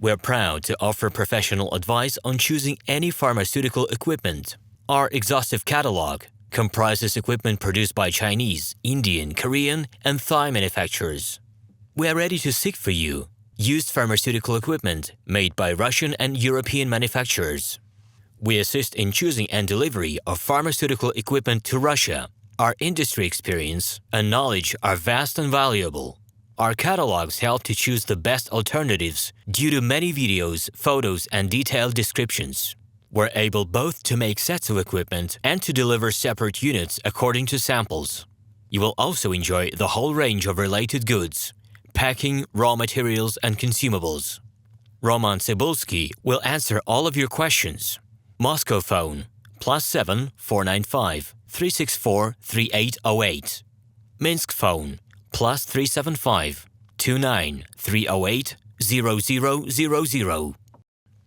We're proud to offer professional advice on choosing any pharmaceutical equipment. Our exhaustive catalog comprises equipment produced by Chinese, Indian, Korean, and Thai manufacturers. We are ready to seek for you used pharmaceutical equipment made by Russian and European manufacturers. We assist in choosing and delivery of pharmaceutical equipment to Russia. Our industry experience and knowledge are vast and valuable. Our catalogs help to choose the best alternatives due to many videos, photos, and detailed descriptions. We're able both to make sets of equipment and to deliver separate units according to samples. You will also enjoy the whole range of related goods, packing, raw materials, and consumables. RomanTsibulsky will answer all of your questions. Moscow phone +7 495 364 3808. Minsk phone +375 29 308 0000.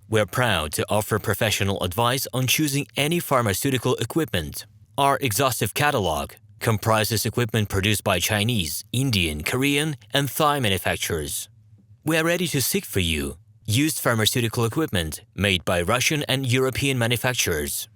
We're proud to offer professional advice on choosing any pharmaceutical equipment. Our exhaustive catalog comprises equipment produced by Chinese, Indian, Korean, and Thai manufacturers. We are ready to seek for you used pharmaceutical equipment made by Russian and European manufacturers.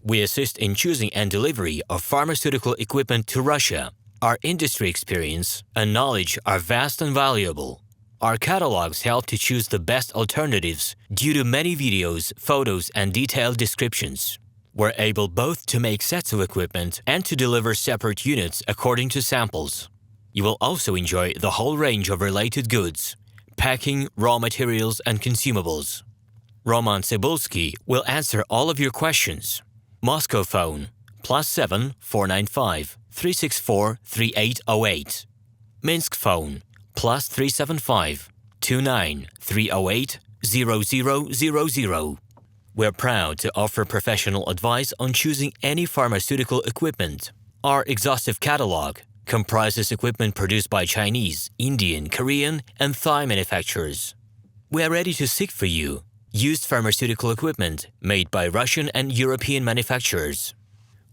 We assist in choosing and delivery of pharmaceutical equipment to Russia. Our industry experience and knowledge are vast and valuable. Our catalogs help to choose the best alternatives due to many videos, photos, and detailed descriptions. We're able both to make sets of equipment and to deliver separate units according to samples. You will also enjoy the whole range of related goods, packing, raw materials, and consumables. RomanTsibulsky will answer all of your questions. Moscow phone +7 495 364 3808. Minsk phone +375 29 308 0000. We're proud to offer professional advice on choosing any pharmaceutical equipment. Our exhaustive catalog comprises equipment produced by Chinese, Indian, Korean, and Thai manufacturers. We are ready to seek for you used pharmaceutical equipment made by Russian and European manufacturers.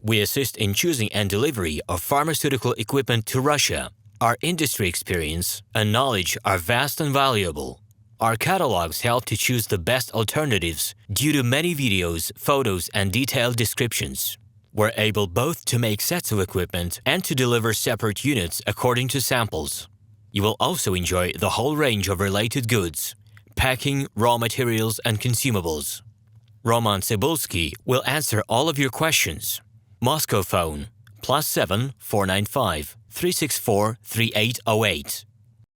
We assist in choosing and delivery of pharmaceutical equipment to Russia. Our industry experience and knowledge are vast and valuable. Our catalogs help to choose the best alternatives due to many videos, photos, and detailed descriptions. We're able both to make sets of equipment and to deliver separate units according to samples. You will also enjoy the whole range of related goods, packing, raw materials, and consumables. RomanTsibulsky will answer all of your questions. Moscow phone +7 495 364 3808.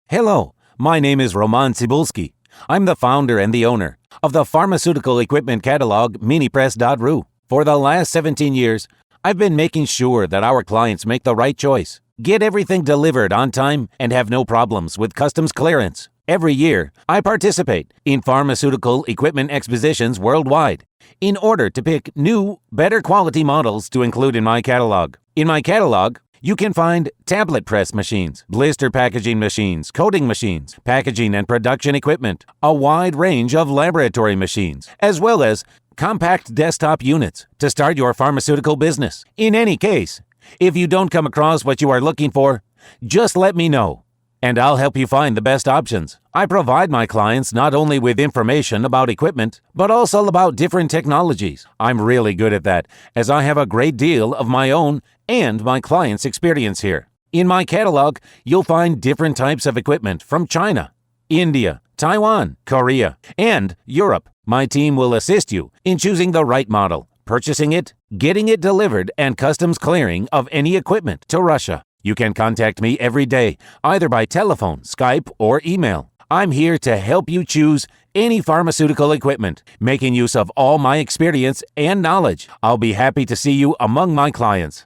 Hello, my name is RomanTsibulsky. I'm the founder and the owner of the pharmaceutical equipment catalog Minipress.ru. For the last 17 years, I've been making sure that our clients make the right choice, get everything delivered on time, and have no problems with customs clearance. Every year, I participate in pharmaceutical equipment expositions worldwide in order to pick new, better quality models to include in my catalog. In my catalog, you can find tablet press machines, blister packaging machines, coating machines, packaging and production equipment, a wide range of laboratory machines, as well as compact desktop units to start your pharmaceutical business. In any case, if you don't come across what you are looking for, just let me know, and I'll help you find the best options. I provide my clients not only with information about equipment, but also about different technologies. I'm really good at that, as I have a great deal of my own and my clients' experience here. In my catalog, you'll find different types of equipment from China, India, Taiwan, Korea, and Europe. My team will assist you in choosing the right model, purchasing it, getting it delivered, and customs clearing of any equipment to Russia. You can contact me every day, either by telephone, Skype, or email. I'm here to help you choose any pharmaceutical equipment, making use of all my experience and knowledge. I'll be happy to see you among my clients.